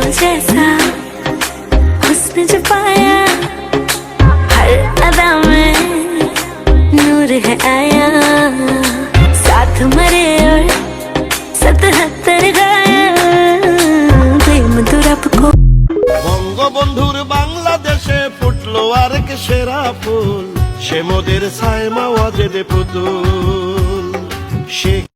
जैसा हुस्न जो पाया, हर अदा में नूर है आया, साथ मरे और 77 गाया, प्रेम दुरब को। বঙ্গবন্ধুর বাংলাদেশে ফুটলো আরেক সেরা ফুল, সে মোদের ছায় মাওয়াজেদ পুতুল। শেখ